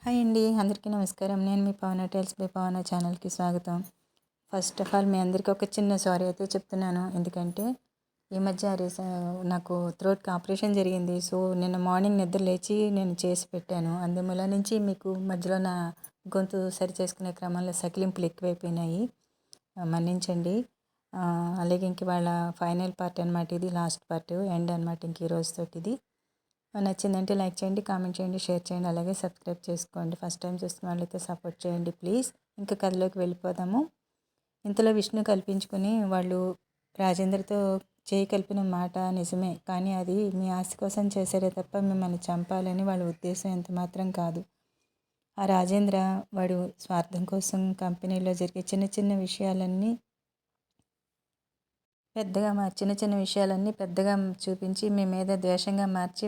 Hi అండి, అందరికీ నమస్కారం. నేను మీ పవన టైల్స్ బై పవన ఛానల్కి స్వాగతం. ఫస్ట్ ఆఫ్ ఆల్ మీ అందరికీ ఒక చిన్న సారీ అయితే చెప్తున్నాను. ఎందుకంటే ఈ మధ్య నాకు థ్రోట్కి ఆపరేషన్ జరిగింది. సో నిన్న మార్నింగ్ నిద్ర లేచి నేను చేసి పెట్టాను. అందువల్ల నుంచి మీకు మధ్యలో నా గొంతు సరి చేసుకునే క్రమంలో సకిలింపులు ఎక్కువైపోయినాయి, మన్నించండి. అలాగే ఇంక వాళ్ళ ఫైనల్ పార్ట్ అనమాట, ఇది లాస్ట్ పార్ట్ ఎండ్ అనమాట. ఇంక ఈ రోజుతోటి ఇది నచ్చిందంటే లైక్ చేయండి, కామెంట్ చేయండి, షేర్ చేయండి, అలాగే సబ్స్క్రైబ్ చేసుకోండి. ఫస్ట్ టైం చూస్తున్న వాళ్ళైతే సపోర్ట్ చేయండి ప్లీజ్. ఇంకా కథలోకి వెళ్ళిపోదాము. ఇంతలో విష్ణు కల్పించుకుని వాళ్ళు రాజేంద్రతో చేయి కలిపిన మాట నిజమే, కానీ అది మీ ఆస్తి కోసం చేశారే తప్ప మిమ్మల్ని చంపాలని వాళ్ళ ఉద్దేశం ఎంత మాత్రం కాదు. ఆ రాజేంద్ర వాడు స్వార్థం కోసం కంపెనీలో జరిగే చిన్న చిన్న విషయాలన్నీ చిన్న చిన్న విషయాలన్నీ పెద్దగా చూపించి మీ మీద ద్వేషంగా మార్చి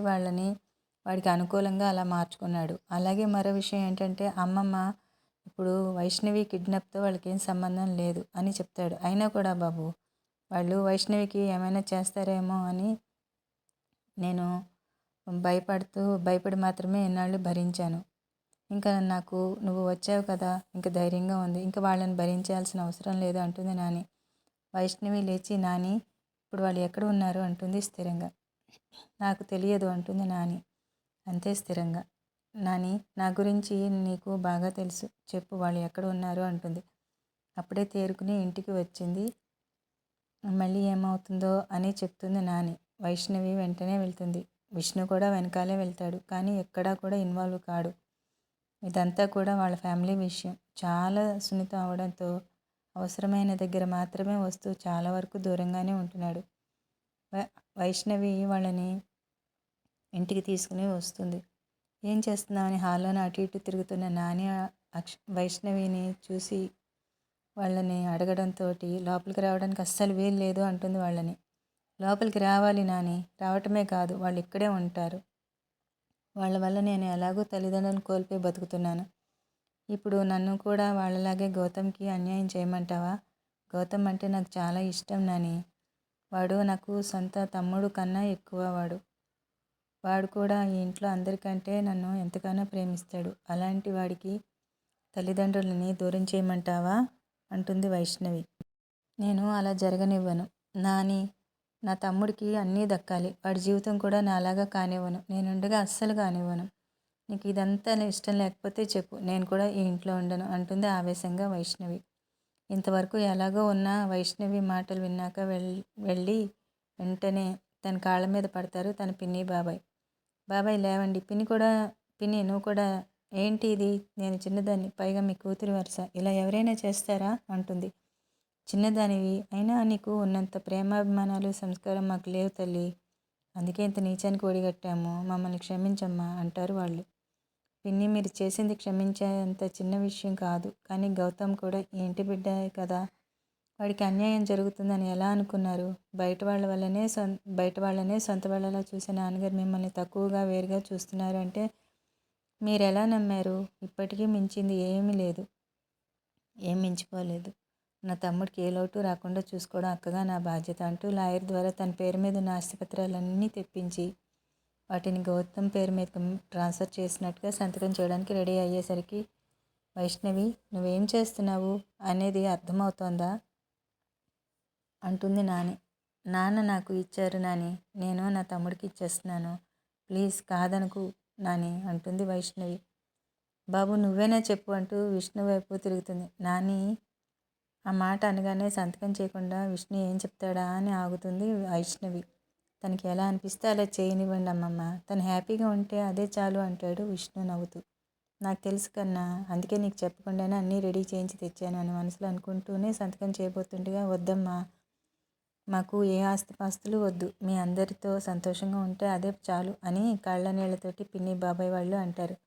వాడికి అనుకూలంగా అలా మార్చుకున్నాడు. అలాగే మరో విషయం ఏంటంటే అమ్మమ్మ ఇప్పుడు వైష్ణవి కిడ్నాప్తో వాళ్ళకి ఏం సంబంధం లేదు అని చెప్తాడు. అయినా కూడా బాబు, వాళ్ళు వైష్ణవికి ఏమైనా చేస్తారేమో అని నేను భయపడి మాత్రమే ఎన్నాళ్ళు భరించాను. ఇంకా నాకు నువ్వు వచ్చావు కదా, ఇంకా ధైర్యంగా ఉంది, ఇంకా వాళ్ళని భరించాల్సిన అవసరం లేదు అంటుంది నాని. వైష్ణవి లేచి, నాని ఇప్పుడు వాళ్ళు ఎక్కడ ఉన్నారు అంటుంది స్థిరంగా. నాకు తెలియదు అంటుంది నాని అంతే స్థిరంగా. నాని, నా గురించి నీకు బాగా తెలుసు, చెప్పు వాళ్ళు ఎక్కడ ఉన్నారు అంటుంది. అప్పుడే తేరుకుని ఇంటికి వచ్చింది. మళ్ళీ ఏమవుతుందో అని చెప్తుంది నాని. వైష్ణవి వెంటనే వెళ్తుంది. విష్ణు కూడా వెనకాలే వెళ్తాడు, కానీ ఎక్కడా కూడా ఇన్వాల్వ్ కాడు. ఇదంతా కూడా వాళ్ళ ఫ్యామిలీ విషయం. చాలా సున్నితం అవడంతో అవసరమైన దగ్గర మాత్రమే వస్తూ చాలా వరకు దూరంగానే ఉంటున్నాడు. వైష్ణవి వాళ్ళని ఇంటికి తీసుకుని వస్తుంది. ఏం చేస్తున్నామని హాల్లోనే అటు ఇటు తిరుగుతున్న నాని వైష్ణవిని చూసి వాళ్ళని అడగడంతో లోపలికి రావడానికి అస్సలు వీలు లేదు అంటుంది వాళ్ళని. లోపలికి రావాలి నాని, రావటమే కాదు వాళ్ళు ఇక్కడే ఉంటారు. వాళ్ళ వల్ల నేను ఎలాగో తల్లిదండ్రులను కోల్పోయి బతుకుతున్నాను. ఇప్పుడు నన్ను కూడా వాళ్ళలాగే గౌతమ్కి అన్యాయం చేయమంటావా? గౌతమ్ అంటే నాకు చాలా ఇష్టం నాని. వాడు నాకు సొంత తమ్ముడు కన్నా ఎక్కువ. వాడు కూడా ఈ ఇంట్లో అందరికంటే నన్ను ఎంతగానో ప్రేమిస్తాడు. అలాంటి వాడికి తల్లిదండ్రులని దూరం చేయమంటావా అంటుంది వైష్ణవి. నేను అలా జరగనివ్వను నాని. నా తమ్ముడికి అన్నీ దక్కాలి. వాడి జీవితం కూడా నాలాగా కానివ్వను. నేనుండగా అస్సలు కానివ్వను. నీకు ఇదంతా ఇష్టం లేకపోతే చెప్పు, నేను కూడా ఈ ఇంట్లో ఉండను అంటుంది ఆవేశంగా వైష్ణవి. ఇంతవరకు ఎలాగో ఉన్న వైష్ణవి మాటలు విన్నాక వెళ్ళి వెంటనే తన కాళ్ళ మీద పడతారు తన పిన్ని బాబాయ్. బాబాయ్ లేవండి. పిన్ని నువ్వు కూడా ఏంటి ఇది? నేను చిన్నదాన్ని, పైగా మీ కూతురి వరుస, ఇలా ఎవరైనా చేస్తారా అంటుంది. చిన్నదానివి అయినా నీకు ఉన్నంత ప్రేమాభిమానాలు సంస్కారం మాకు లేవు తల్లి, అందుకే ఇంత నీచానికి ఒడిగట్టాము, మమ్మల్ని క్షమించమ్మా అంటారు వాళ్ళు. పిన్ని, మీరు చేసింది క్షమించేంత చిన్న విషయం కాదు, కానీ గౌతమ్ కూడా ఈ ఇంటి బిడ్డ కదా, వాడికి అన్యాయం జరుగుతుందని ఎలా అనుకున్నారు? బయట వాళ్ళనే సొంత వాళ్ళలా చూసే నాన్నగారు మిమ్మల్ని తక్కువగా వేరుగా చూస్తున్నారు అంటే మీరు ఎలా నమ్మారు? ఇప్పటికీ మించింది ఏమీ లేదు, ఏం మించిపోలేదు. నా తమ్ముడికి ఏ లోటు రాకుండా చూసుకోవడం అక్కగా నా బాధ్యత అంటూ లాయర్ ద్వారా తన పేరు మీద ఉన్న ఆస్తిపత్రాలన్నీ తెప్పించి వాటిని గౌతమ్ పేరు మీద ట్రాన్స్ఫర్ చేసినట్టుగా సంతకం చేయడానికి రెడీ అయ్యేసరికి వైష్ణవి, నువ్వేం చేస్తున్నావు అనేది అర్థమవుతోందా అంటుంది నాని. నాన్న నాకు ఇచ్చారు నాని, నేను నా తమ్ముడికి ఇచ్చేస్తున్నాను, ప్లీజ్ కాదనుకు నాని అంటుంది వైష్ణవి. బాబు నువ్వేనా చెప్పు అంటూ విష్ణు వైపు తిరుగుతుంది. నాని ఆ మాట అనగానే సంతకం చేయకుండా విష్ణు ఏం చెప్తాడా అని ఆగుతుంది వైష్ణవి. తనకి ఎలా అనిపిస్తే అలా చేయనివ్వండి అమ్మమ్మ, తను హ్యాపీగా ఉంటే అదే చాలు అంటాడు విష్ణు నవ్వుతూ. నాకు తెలుసు కన్నా, అందుకే నీకు చెప్పకుండానే అన్నీ రెడీ చేయించి తెచ్చాను అని మనసులో అనుకుంటూనే సంతకం చేయబోతుండగా, వద్దమ్మా, మాకు ఏ ఆస్తిపాస్తులు వద్దు, మీ అందరితో సంతోషంగా ఉంటే అదే చాలు అని కళ్ళ నీళ్లతోటి పిన్ని బాబాయ్ వాళ్ళు అంటారు.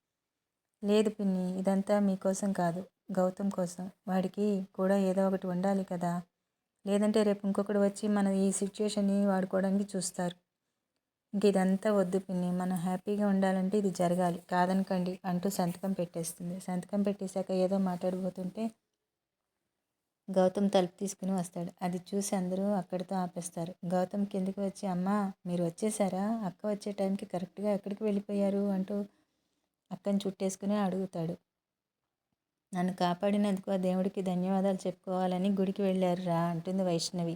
లేదు పిన్ని, ఇదంతా మీకోసం కాదు, గౌతమ్ కోసం. వాడికి కూడా ఏదో ఒకటి ఉండాలి కదా, లేదంటే రేపు ఇంకొకటి వచ్చి మన ఈ సిచ్యువేషన్ని వాడుకోవడానికి చూస్తారు. ఇంక ఇదంతా వద్దు పిన్ని, మనం హ్యాపీగా ఉండాలంటే ఇది జరగాలి, కాదనకండి అంటూ సంతకం పెట్టేస్తుంది. సంతకం పెట్టేశాక ఏదో మాట్లాడబోతుంటే గౌతమ్ తలుపు తీసుకుని వస్తాడు. అది చూసి అందరూ అక్కడితో ఆపేస్తారు. గౌతమ్ కిందకి వచ్చి, అమ్మా మీరు వచ్చేసారా? అక్క వచ్చే టైంకి కరెక్ట్గా ఎక్కడికి వెళ్ళిపోయారు అంటూ అక్కని చుట్టేసుకుని అడుగుతాడు. నన్ను కాపాడినందుకు ఆ దేవుడికి ధన్యవాదాలు చెప్పుకోవాలని గుడికి వెళ్ళారురా అంటుంది వైష్ణవి.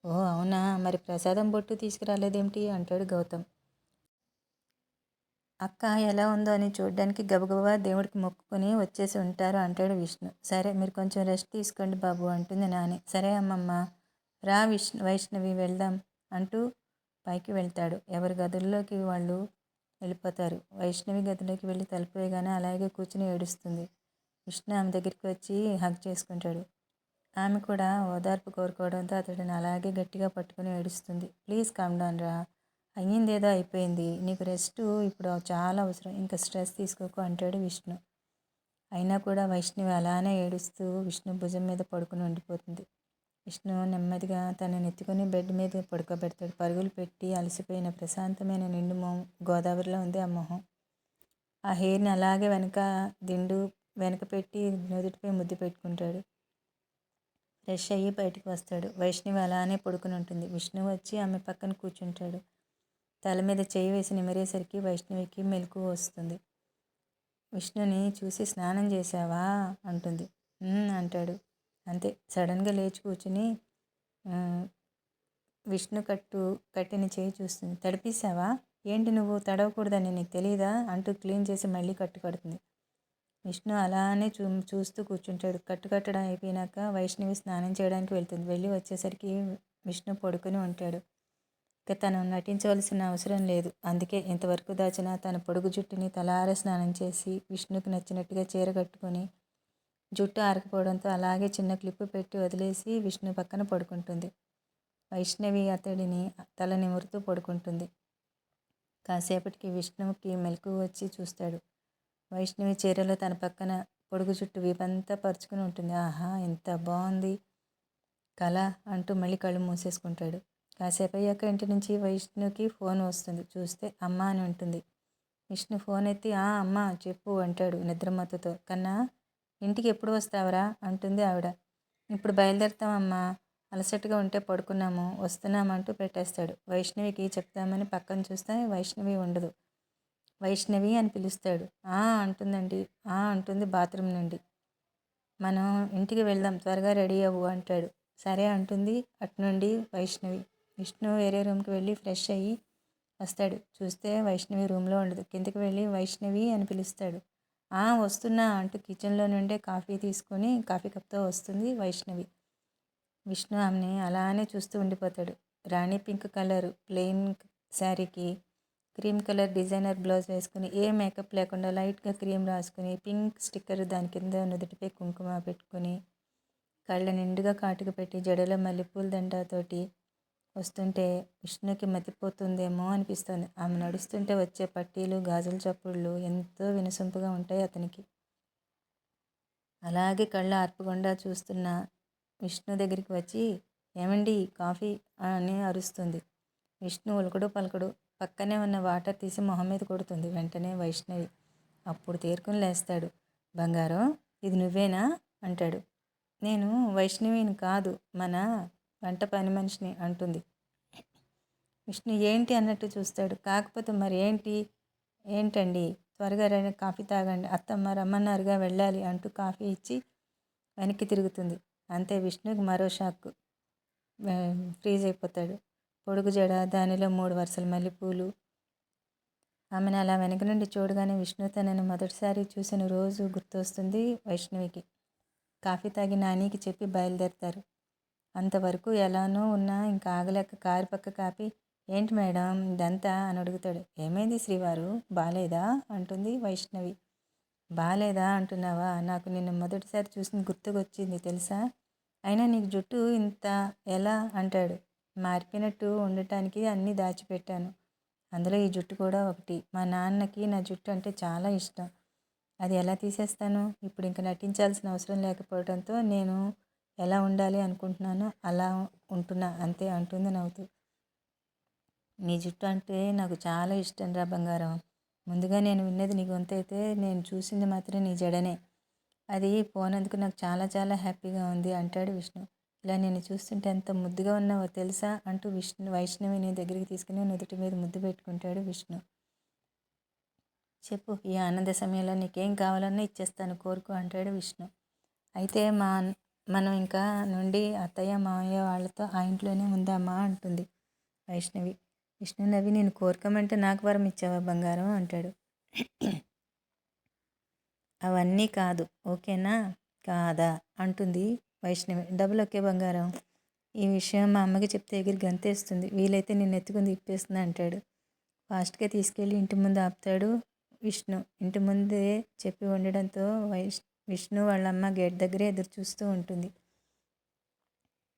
ఓ అవునా, మరి ప్రసాదం బొట్టు తీసుకురాలేదేమిటి అంటాడు గౌతమ్. అక్క ఎలా ఉందో అని చూడ్డానికి గబగబా దేవుడికి మొక్కుకొని వచ్చేసి ఉంటారు అంటాడు విష్ణు. సరే మీరు కొంచెం రెస్ట్ తీసుకోండి బాబు అంటుంది నాని. సరే అమ్మమ్మ, రా వైష్ణవి వెళ్దాం అంటూ పైకి వెళ్తాడు. ఎవరి గదుల్లోకి వాళ్ళు వెళ్ళిపోతారు. వైష్ణవి గదిలోకి వెళ్ళి తలుపు వేయగానే అలాగే కూర్చుని ఏడుస్తుంది. విష్ణు ఆమె దగ్గరికి వచ్చి హగ్ చేసుకుంటాడు. ఆమె కూడా ఓదార్పు కోరుకోవడంతో అతడిని అలాగే గట్టిగా పట్టుకుని ఏడుస్తుంది. ప్లీజ్ కామ్ డౌన్ రా, అయ్యిందేదో అయిపోయింది, నీకు రెస్ట్ ఇప్పుడు చాలా అవసరం, ఇంకా స్ట్రెస్ తీసుకోకు అంటాడు విష్ణు. అయినా కూడా వైష్ణవి అలానే ఏడుస్తూ విష్ణు భుజం మీద పడుకుని ఉండిపోతుంది. విష్ణు నెమ్మదిగా తనని ఎత్తుకుని బెడ్ మీద పడుకోబెడతాడు. పరుగులు పెట్టి అలసిపోయిన ప్రశాంతమైన నిండు మొహం గోదావరిలో ఉంది ఆ మొహం. ఆ హెయిర్ని అలాగే వెనక పెట్టి నుదుటిపై ముద్దు పెట్టుకుంటాడు. ఫ్రెష్ అయ్యి బయటికి వస్తాడు. వైష్ణవి అలానే పడుకుని ఉంటుంది. విష్ణు వచ్చి ఆమె పక్కన కూర్చుంటాడు. తల మీద చేయి వేసి నిమిరేసరికి వైష్ణవికి మెలకువ వస్తుంది. విష్ణుని చూసి స్నానం చేశావా అంటుంది. అంటాడు. అంతే. సడన్గా లేచి కూర్చుని విష్ణు కట్టిన చేయి చూస్తుంది. తడిపేశావా ఏంటి, నువ్వు తడవకూడదని నీకు తెలియదా అంటూ క్లీన్ చేసి మళ్ళీ కట్టుకడుతుంది. విష్ణు అలానే చూస్తూ కూర్చుంటాడు. కట్టడం అయిపోయినాక వైష్ణవి స్నానం చేయడానికి వెళ్తుంది. వెళ్ళి వచ్చేసరికి విష్ణు పడుకొని ఉంటాడు. ఇక తను నటించవలసిన అవసరం లేదు. అందుకే ఇంతవరకు దాచిన తన పొడుగు జుట్టుని తలార స్నానం చేసి విష్ణుకి నచ్చినట్టుగా చీర కట్టుకొని జుట్టు ఆరకపోవడంతో అలాగే చిన్న క్లిప్పు పెట్టి వదిలేసి విష్ణు పక్కన పడుకుంటుంది. వైష్ణవి అతడిని తల నిమురుతూ పడుకుంటుంది. కాసేపటికి విష్ణువుకి మెలకువ వచ్చి చూస్తాడు. వైష్ణవి చీరలో తన పక్కన పొడుగు జుట్టు వీపంతా పరుచుకుని ఉంటుంది. ఆహా, ఎంత బాగుంది కళ అంటూ మళ్ళీ కళ్ళు మూసేసుకుంటాడు. కాసేపు అయ్యాక ఇంటి నుంచి వైష్ణుకి ఫోన్ వస్తుంది. చూస్తే అమ్మ అని ఉంటుంది. విష్ణు ఫోన్ ఎత్తి అమ్మ చెప్పు అంటాడు నిద్రమత్తుతో. కన్నా, ఇంటికి ఎప్పుడు వస్తావరా అంటుంది ఆవిడ. ఇప్పుడు బయలుదేరుతామమ్మా, అలసటగా ఉంటే పడుకున్నాము, వస్తున్నామంటూ పెట్టేస్తాడు. వైష్ణవికి చెప్తామని పక్కన చూస్తే వైష్ణవి ఉండదు. వైష్ణవి అని పిలుస్తాడు. అంటుంది బాత్రూమ్ నుండి. మనం ఇంటికి వెళ్దాం, త్వరగా రెడీ అవ్వు అంటాడు. సరే అంటుంది అటునుండి వైష్ణవి. విష్ణు వేరే రూమ్కి వెళ్ళి ఫ్రెష్ అయ్యి వస్తాడు. చూస్తే వైష్ణవి రూమ్లో ఉండదు. కిందకి వెళ్ళి వైష్ణవి అని పిలుస్తాడు. వస్తున్నా అంటూ కిచెన్లో నుండే కాఫీ కప్తో వస్తుంది వైష్ణవి. విష్ణు ఆమెని అలానే చూస్తూ ఉండిపోతాడు. రాణి పింక్ కలర్ ప్లెయిన్ శారీకి క్రీమ్ కలర్ డిజైనర్ బ్లౌజ్ వేసుకుని, ఏ మేకప్ లేకుండా లైట్గా క్రీమ్ రాసుకుని, పింక్ స్టిక్కర్ దాని కింద నుదుటిపై కుంకుమ పెట్టుకుని, కళ్ళ నిండుగా కాటుక పెట్టి, జడలో మల్లెపూల దండతోటి వస్తుంటే విష్ణుకి మతిపోతుందేమో అనిపిస్తుంది. ఆమె నడుస్తుంటే వచ్చే పట్టీలు, గాజుల చప్పుళ్ళు ఎంతో వినసొంపుగా ఉంటాయి అతనికి. అలాగే కళ్ళు ఆర్పకుండా చూస్తున్న విష్ణు దగ్గరికి వచ్చి, ఏమండి కాఫీ అని అరుస్తుంది. విష్ణు ఉలకడు పలకడు. పక్కనే ఉన్న వాటర్ తీసి మొహం మీద కొడుతుంది. వెంటనే వైష్ణవి. అప్పుడు తేరుకుని లేస్తాడు. బంగారం, ఇది నువ్వేనా అంటాడు. నేను వైష్ణవిని కాదు, మన వంట పని మనిషిని అంటుంది. విష్ణు ఏంటి అన్నట్టు చూస్తాడు. కాకపోతే మరి ఏంటండి, త్వరగా రండి, కాఫీ తాగండి, అత్తమ్మ రమ్మన్నారుగా, వెళ్ళాలి అంటూ కాఫీ ఇచ్చి వెనక్కి తిరుగుతుంది. అంతే. విష్ణుకి మరో షాక్. ఫ్రీజ్ అయిపోతాడు. పొడుగు జడ, దానిలో 3 వరుసల మల్లెపూలు. ఆమెను అలా వెనక నుండి చూడగానే విష్ణు తనని మొదటిసారి చూసిన రోజు గుర్తొస్తుంది వైష్ణవికి. కాఫీ తాగి నానికి చెప్పి బయలుదేరతారు. అంతవరకు ఎలానో ఉన్నా ఇంకా ఆగలేక కారు పక్క కాపి, ఏంటి మేడం ఇదంతా అని అడుగుతాడు. ఏమైంది శ్రీవారు, బాలేదా అంటుంది వైష్ణవి. బాలేదా అంటున్నావా, నాకు నిన్ను మొదటిసారి చూసిన గుర్తుకొచ్చింది తెలుసా, అయినా నీకు జుట్టు ఇంత ఎలా అంటాడు. మారిపోయినట్టు ఉండటానికి అన్నీ దాచిపెట్టాను, అందులో ఈ జుట్టు కూడా ఒకటి. మా నాన్నకి నా జుట్టు అంటే చాలా ఇష్టం, అది ఎలా తీసేస్తాను, ఇప్పుడు ఇంకా నటించాల్సిన అవసరం లేకపోవడంతో నేను ఎలా ఉండాలి అనుకుంటున్నానో అలా ఉంటున్నా అంతే అంటుంది నవ్వుతూ. నీ జుట్టు అంటే నాకు చాలా ఇష్టం రా బంగారం. ముందుగా నేను విన్నది నీ గొంతు అయితే నేను చూసింది మాత్రం నీ జడనే. అది పోనందుకు నాకు చాలా చాలా హ్యాపీగా ఉంది అంటాడు విష్ణు. ఇలా నేను చూస్తుంటే ఎంత ముద్దుగా ఉన్నావో తెలుసా అంటూ వైష్ణవిని దగ్గరికి తీసుకుని నుదుటి మీద ముద్దు పెట్టుకుంటాడు విష్ణు. చెప్పు, ఈ ఆనంద సమయంలో నీకేం కావాలన్నా ఇచ్చేస్తాను, కోరుకో అంటాడు విష్ణు. అయితే మనం ఇంకా నుండి అత్తయ్య మామయ్య వాళ్ళతో ఆ ఇంట్లోనే ఉందామా అంటుంది వైష్ణవి. విష్ణు నవ్వి, నేను కోరుకోమంటే నాకు వరం ఇచ్చావా బంగారం అంటాడు. అవన్నీ కాదు, ఓకేనా కాదా అంటుంది వైష్ణవి. డబుల్ ఓకే బంగారం, ఈ విషయం మా అమ్మకి చెప్తే ఎగిరి గంతేస్తుంది, వీలైతే నిన్ను ఎత్తుకుని తిప్పేస్తుంది అంటాడు. ఫాస్ట్గా తీసుకెళ్ళి ఇంటి ముందు ఆపుతాడు విష్ణు. ఇంటి ముందే చెప్పి ఉండడంతో విష్ణు వాళ్ళమ్మ గేట్ దగ్గరే ఎదురు చూస్తూ ఉంటుంది.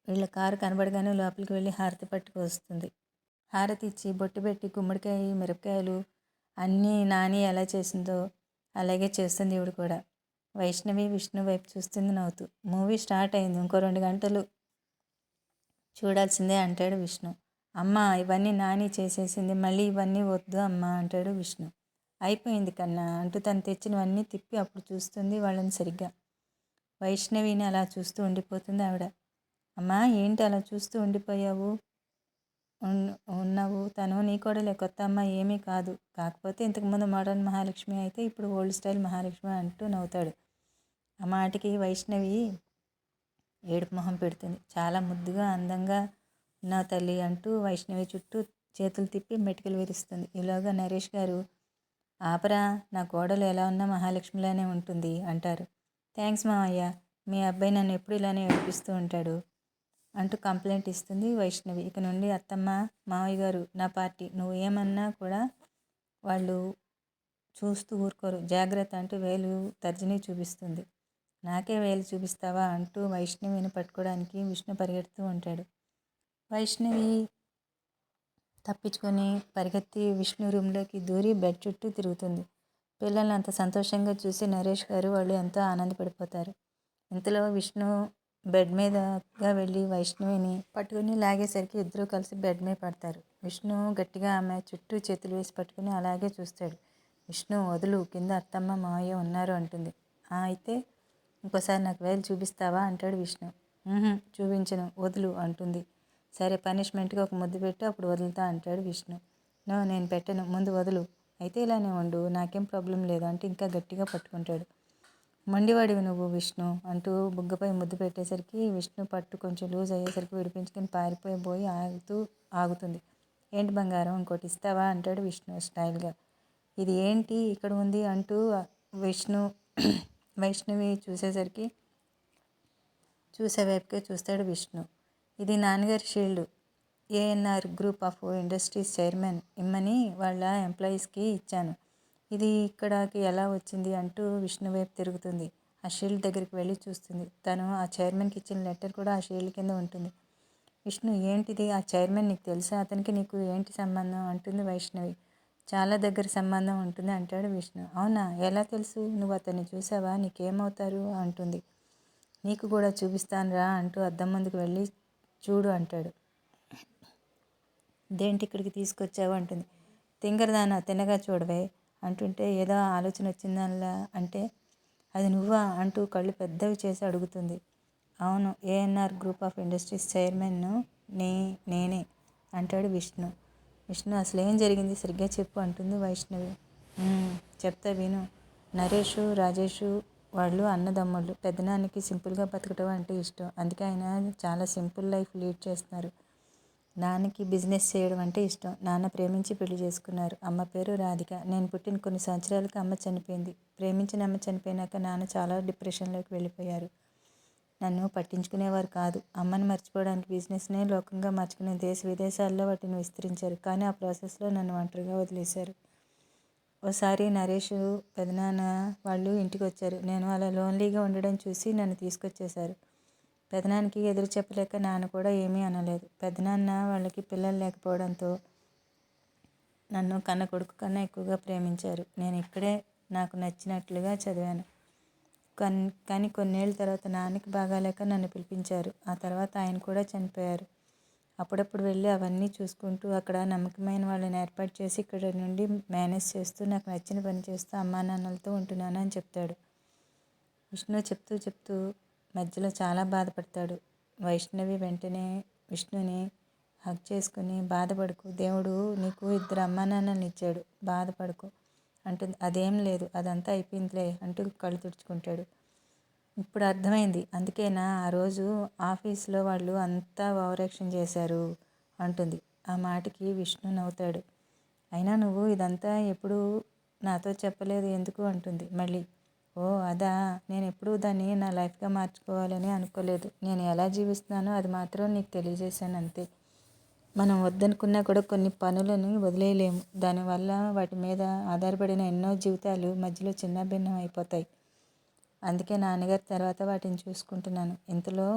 వీళ్ళ కారు కనబడగానే లోపలికి వెళ్ళి హారతి పట్టుకు వస్తుంది. హారతి ఇచ్చి బొట్టు పెట్టి గుమ్మడికాయ మిరపకాయలు అన్నీ నాని ఎలా చేసిందో అలాగే చేస్తుంది ఈవిడ కూడా. వైష్ణవి విష్ణు వైపు చూస్తుంది నవ్వుతూ. మూవీ స్టార్ట్ అయింది, ఇంకో 2 గంటలు చూడాల్సిందే అంటాడు విష్ణు. అమ్మ ఇవన్నీ నాని చేసేసింది, మళ్ళీ ఇవన్నీ వద్దు అమ్మ అంటాడు విష్ణు. అయిపోయింది కన్నా అంటూ తను తెచ్చినవన్నీ తిప్పి అప్పుడు చూస్తుంది వాళ్ళని సరిగ్గా. వైష్ణవిని అలా చూస్తూ ఉండిపోతుంది ఆవిడ. అమ్మా ఏంటి అలా చూస్తూ ఉండిపోయావు ఉన్నావు, తను నీ కోడలే, కొత్త అమ్మ ఏమీ కాదు, కాకపోతే ఇంతకుముందు మోడర్న్ మహాలక్ష్మి అయితే ఇప్పుడు ఓల్డ్ స్టైల్ మహాలక్ష్మి అంటూ నవ్వుతాడు. ఆ మాటకి వైష్ణవి ఏడుపు మొహం పెడుతుంది. చాలా ముద్దుగా అందంగా ఉన్నావు తల్లి అంటూ వైష్ణవి చుట్టూ చేతులు తిప్పి మెటికలు విరుస్తుంది. ఈలోగా నరేష్ గారు, ఆపరా, నా కోడలు ఎలా ఉన్నా మహాలక్ష్మిలానే ఉంటుంది అంటారు. థ్యాంక్స్ మావయ్య, మీ అబ్బాయి నన్ను ఎప్పుడు ఇలానే ఏడిపిస్తూ ఉంటాడు అంటూ కంప్లైంట్ ఇస్తుంది వైష్ణవి. ఇక నుండి అత్తమ్మ మావయ్య గారు నా పార్టీ, నువ్వు ఏమన్నా కూడా వాళ్ళు చూస్తూ ఊరుకోరు, జాగ్రత్త అంటూ వేలు తర్జనీ చూపిస్తుంది. నాకే వేలు చూపిస్తావా అంటూ వైష్ణవిని పట్టుకోవడానికి విష్ణు పరిగెడుతూ ఉంటాడు. వైష్ణవి తప్పించుకొని పరిగెత్తి విష్ణు రూమ్లోకి దూరి బెడ్ చుట్టూ తిరుగుతుంది. పిల్లల్ని అంత సంతోషంగా చూసి నరేష్ గారు వాళ్ళు ఎంతో ఆనందపడిపోతారు. ఇంతలో విష్ణు బెడ్ మీదగా వెళ్ళి వైష్ణవిని పట్టుకుని లాగేసరికి ఇద్దరూ కలిసి బెడ్ మీద పడతారు. విష్ణు గట్టిగా ఆమె చుట్టూ చేతులు వేసి పట్టుకుని అలాగే చూస్తాడు. విష్ణు వదులు, కింద అత్తమ్మ మావయ్య ఉన్నారు అంటుంది. అయితే ఇంకోసారి నాకు వేలు చూపిస్తావా అంటాడు విష్ణు. చూపించను, వదులు అంటుంది. సరే, పనిష్మెంట్గా ఒక ముద్దు పెట్టు, అప్పుడు వదులుతా అంటాడు విష్ణు. నో, నేను పెట్టను, ముందు వదులు. అయితే ఇలానే ఉండు, నాకేం ప్రాబ్లం లేదు అంటూ ఇంకా గట్టిగా పట్టుకుంటాడు. మొండివాడివి నువ్వు విష్ణు అంటూ బుగ్గపై ముద్దు పెట్టేసరికి విష్ణు పట్టు కొంచెం లూజ్ అయ్యేసరికి విడిపించుకొని పారిపోయి ఆగుతుంది. ఏంటి బంగారం, ఇంకోటి ఇస్తావా అంటాడు విష్ణు స్టైల్గా. ఇది ఏంటి ఇక్కడ ఉంది అంటూ వైష్ణవి చూసే వైపుకే చూస్తాడు విష్ణు. ఇది నాన్నగారి shield, ANR group of industries chairman ఇమ్మని వాళ్ళ ఎంప్లాయీస్కి ఇచ్చాను. ఇది ఇక్కడికి ఎలా వచ్చింది అంటూ విష్ణు వైపు తిరుగుతుంది. ఆ షీల్డ్ దగ్గరికి వెళ్ళి చూస్తుంది. తను ఆ చైర్మన్కి ఇచ్చిన లెటర్ కూడా ఆ షీల్డ్ కింద ఉంటుంది. విష్ణు, ఏంటిది, ఆ చైర్మన్ నీకు తెలుసా, అతనికి నీకు ఏంటి సంబంధం అంటుంది వైష్ణవి. చాలా దగ్గర సంబంధం ఉంటుంది అంటాడు విష్ణు. అవునా, ఎలా తెలుసు, నువ్వు అతన్ని చూసావా, నీకేమవుతారు అంటుంది. నీకు కూడా చూపిస్తాను రా అంటూ అద్దం ముందుకు వెళ్ళి చూడు అంటాడు. దేంటి ఇక్కడికి తీసుకొచ్చావు అంటుంది. తింగరదానా, తిన్నగా చూడవే అంటుంటే ఏదో ఆలోచన వచ్చిందనలా అంటే, అది నువ్వా అంటూ కళ్ళు పెద్దవి చేసి అడుగుతుంది. అవును, ఏఎన్ఆర్ గ్రూప్ ఆఫ్ ఇండస్ట్రీస్ చైర్మన్ను నేనే అంటాడు విష్ణు. అసలు ఏం జరిగింది సరిగ్గా చెప్పు అంటుంది వైష్ణవి. చెప్తా విను. నరేషు రాజేషు వాళ్ళు అన్నదమ్ముళ్ళు. పెద్దనాన్నకి సింపుల్గా బతకడం అంటే ఇష్టం, అందుకే ఆయన చాలా సింపుల్ లైఫ్ లీడ్ చేస్తున్నారు. నాన్నకి బిజినెస్ చేయడం అంటే ఇష్టం. నాన్న ప్రేమించి పెళ్లి చేసుకున్నారు. అమ్మ పేరు రాధిక. నేను పుట్టిన కొన్ని సంవత్సరాలకి అమ్మ చనిపోయింది. ప్రేమించిన అమ్మ చనిపోయినాక నాన్న చాలా డిప్రెషన్లోకి వెళ్ళిపోయారు. నన్ను పట్టించుకునేవారు కాదు. అమ్మని మర్చిపోవడానికి బిజినెస్నే లోకంగా మార్చుకుని దేశ విదేశాల్లో వాటిని విస్తరించారు. కానీ ఆ ప్రాసెస్లో నన్ను ఒంటరిగా వదిలేశారు. ఓసారి నరేష్ పెదనాన్న వాళ్ళు ఇంటికి వచ్చారు. నేను అలా లోన్లీగా ఉండడం చూసి నన్ను తీసుకొచ్చేశారు. పెదనాన్నకి ఎదురు చెప్పలేక నాన్న కూడా ఏమీ అనలేదు. పెదనాన్న వాళ్ళకి పిల్లలు లేకపోవడంతో నన్ను కన్న కొడుకు కన్నా ఎక్కువగా ప్రేమించారు. నేను ఇక్కడే నాకు నచ్చినట్లుగా చదివాను. కానీ కొన్నేళ్ళ తర్వాత నాన్నకి బాగాలేక నన్ను పిలిపించారు. ఆ తర్వాత ఆయన కూడా చనిపోయారు. అప్పుడప్పుడు వెళ్ళి అవన్నీ చూసుకుంటూ అక్కడ నమ్మకమైన వాళ్ళని ఏర్పాటు చేసి ఇక్కడ నుండి మేనేజ్ చేస్తూ నాకు నచ్చిన పని చేస్తూ అమ్మా నాన్నలతో ఉంటున్నాను అని చెప్తాడు. విష్ణు చెప్తూ మధ్యలో చాలా బాధపడతాడు. వైష్ణవి వెంటనే విష్ణుని హగ్ చేసుకుని, బాధపడకు, దేవుడు నీకు 2 అమ్మా నాన్నల్ని ఇచ్చాడు, బాధపడకు అంటుంది. అదేం లేదు, అదంతా అయిపోయిందిలే అంటూ కళ్ళు తుడుచుకుంటాడు. ఇప్పుడు అర్థమైంది, అందుకేనా ఆ రోజు ఆఫీస్లో వాళ్ళు అంతా ఓవరాక్షన్ చేశారు అంటుంది. ఆ మాటకి విష్ణు నవ్వుతాడు. అయినా నువ్వు ఇదంతా ఎప్పుడు నాతో చెప్పలేదు ఎందుకు అంటుంది మళ్ళీ. ఓ అదా, నేను ఎప్పుడూ దాన్ని నా లైఫ్గా మార్చుకోవాలని అనుకోలేదు. నేను ఎలా జీవిస్తున్నానో అది మాత్రం నీకు తెలియజేశాను అంతే. మనం వద్దనుకున్నా కూడా కొన్ని పనులను వదిలేయలేము. దానివల్ల వాటి మీద ఆధారపడిన ఎన్నో జీవితాలు మధ్యలో చిన్నాభిన్నం అయిపోతాయి. అందుకే నాన్నగారి తర్వాత వాటిని చూసుకుంటున్నాను. ఇంతలో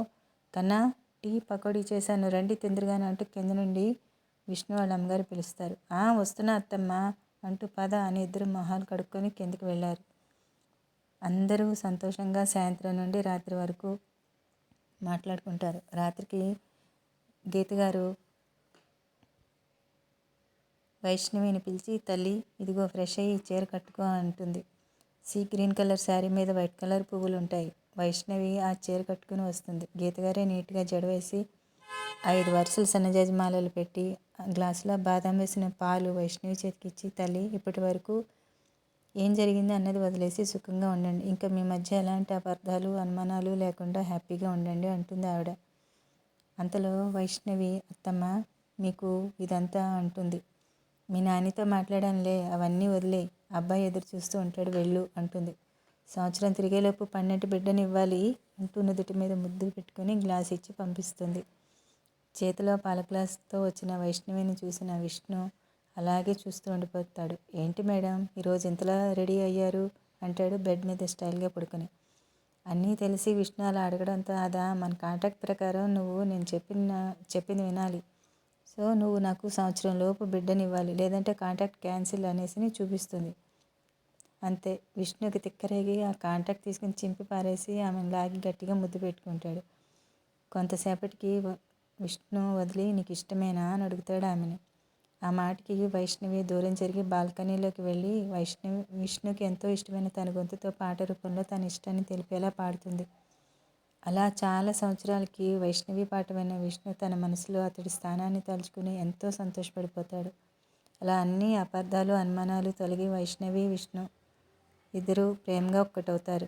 కన్నా, టీ పకోడీ చేశాను, రండి తిందురుగాని అంటూ కింద నుండి విష్ణు వాళ్ళ అమ్మగారు పిలుస్తారు. వస్తున్నా అత్తమ్మ అంటూ పద అని ఇద్దరు మొహాలు కడుక్కొని కిందకి వెళ్ళారు. అందరూ సంతోషంగా సాయంత్రం నుండి రాత్రి వరకు మాట్లాడుకుంటారు. రాత్రికి గీత గారు వైష్ణవిని పిలిచి, తల్లి ఇదిగో ఫ్రెష్ అయ్యి చీర కట్టుకో అంటుంది. గ్రీన్ కలర్ శారీ మీద వైట్ కలర్ పువ్వులు ఉంటాయి. వైష్ణవి ఆ చీర కట్టుకుని వస్తుంది. గీతగారే నీట్గా జడవేసి 5 వరుసలు సన్నజాజి మాలలు పెట్టి గ్లాసులో బాదం వేసిన పాలు వైష్ణవి చేతికిచ్చి, తల్లి ఇప్పటి వరకు ఏం జరిగింది అన్నది వదిలేసి సుఖంగా ఉండండి. ఇంకా మీ మధ్య ఎలాంటి అపార్థాలు అనుమానాలు లేకుండా హ్యాపీగా ఉండండి అంటుంది ఆవిడ. అంతలో వైష్ణవి, అత్తమ్మ మీకు ఇదంతా అంటుంది. మీ నాన్నతో మాట్లాడానులే, అవన్నీ వదిలే, అబ్బాయి ఎదురు చూస్తూ ఉంటాడు, వెళ్ళు అంటుంది. సంవత్సరం తిరిగేలోపు పన్నెండు బిడ్డని ఇవ్వాలి అంటూ నుదుటి మీద ముద్దు పెట్టుకుని గ్లాస్ ఇచ్చి పంపిస్తుంది. చేతిలో పాల గ్లాస్తో వచ్చిన వైష్ణవిని చూసిన విష్ణు అలాగే చూస్తూ ఉండిపోతాడు. ఏంటి మేడం ఈరోజు ఇంతలా రెడీ అయ్యారు అంటాడు బెడ్ మీద స్టైల్గా పడుకొని. అన్నీ తెలిసి విష్ణు అలా అడగడంతో, అదా, మన కాంట్రాక్ట్ ప్రకారం నువ్వు నేను చెప్పింది వినాలి. సో నువ్వు నాకు సంవత్సరం లోపు బిడ్డనివ్వాలి, లేదంటే కాంట్రాక్ట్ క్యాన్సిల్ అనేసి చూపిస్తుంది. అంతే. విష్ణుకి తిక్కరేగి ఆ కాంట్రాక్ట్ తీసుకుని చింపి పారేసి ఆమెను లాగి గట్టిగా ముద్దు పెట్టుకుంటాడు. కొంతసేపటికి విష్ణు వదిలి, నీకు ఇష్టమేనా అని అడుగుతాడు ఆమెని. ఆ మాటకి వైష్ణవి దూరం జరిగి బాల్కనీలోకి వెళ్ళి విష్ణుకి ఎంతో ఇష్టమైన తన గొంతుతో పాట రూపంలో తన ఇష్టాన్ని తెలిపేలా పాడుతుంది. అలా చాలా సంవత్సరాలకి వైష్ణవి పాట విన్న విష్ణు తన మనసులో అతడి స్థానాన్ని తలుచుకుని ఎంతో సంతోషపడిపోతాడు. అలా అన్ని అపార్థాలు అనుమానాలు తొలగి వైష్ణవి విష్ణు ఇద్దరూ ప్రేమగా ఒక్కటవుతారు.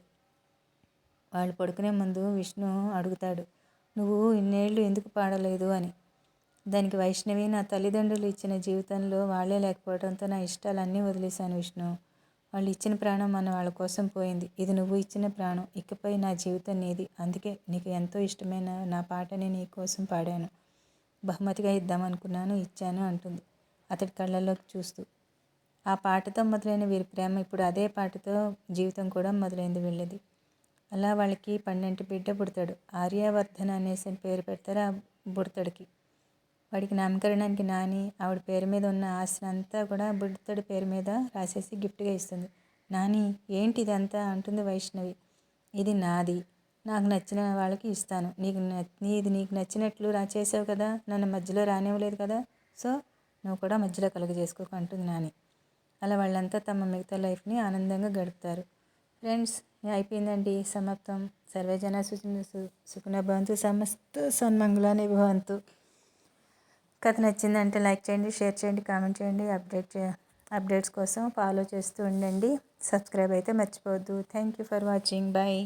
వాళ్ళు పడుకునే ముందు విష్ణు అడుగుతాడు, నువ్వు ఇన్నేళ్ళు ఎందుకు పాడలేదు అని. దానికి వైష్ణవి, నా తల్లిదండ్రులు ఇచ్చిన జీవితంలో వాళ్ళే లేకపోవడంతో నా ఇష్టాలన్నీ వదిలేశాను విష్ణు. వాళ్ళు ఇచ్చిన ప్రాణం మన వాళ్ళ కోసం పోయింది. ఇది నువ్వు ఇచ్చిన ప్రాణం, ఇకపై నా జీవితం నీది. అందుకే నీకు ఎంతో ఇష్టమైన నా పాటని నీ కోసం పాడాను. బహుమతిగా ఇద్దామనుకున్నాను, ఇచ్చాను అంటుంది అతడి కళ్ళల్లోకి చూస్తూ. ఆ పాటతో మొదలైన వీరి ప్రేమ ఇప్పుడు అదే పాటతో జీవితం కూడా మొదలైంది వీళ్ళది. అలా వాళ్ళకి 12 బిడ్డ పుడతాడు. ఆర్యవర్ధన్ అనేసి పేరు పెడతారు ఆ బుడతడికి. వాడికి నామకరణానికి నాని ఆవిడ పేరు మీద ఉన్న ఆస్తిని అంతా కూడా బుడతడి పేరు మీద రాసేసి గిఫ్ట్గా ఇస్తుంది. నాని ఏంటి ఇదంతా అంటుంది వైష్ణవి. ఇది నాది, నాకు నచ్చిన వాళ్ళకి ఇస్తాను. నీకు నచ్చినట్లు చేసావు కదా, నన్ను మధ్యలో రానివ్వలేదు కదా, సో నువ్వు కూడా మధ్యలో కలుగజేసుకోకు అంటుంది నాని. అలా వాళ్ళంతా తమ మిగతా లైఫ్ని ఆనందంగా గడుపుతారు. ఫ్రెండ్స్, అయిపోయిందండి, సమాప్తం. సర్వేజన సుఖినో భవంతు, సమస్త సన్మంగళాని భవంతు. కథ నచ్చిందంటే లైక్ చేయండి, షేర్ చేయండి, కామెంట్ చేయండి. అప్డేట్స్ కోసం ఫాలో చేస్తూ ఉండండి. సబ్స్క్రైబ్ అయితే మర్చిపోవద్దు. Thank you for watching. Bye.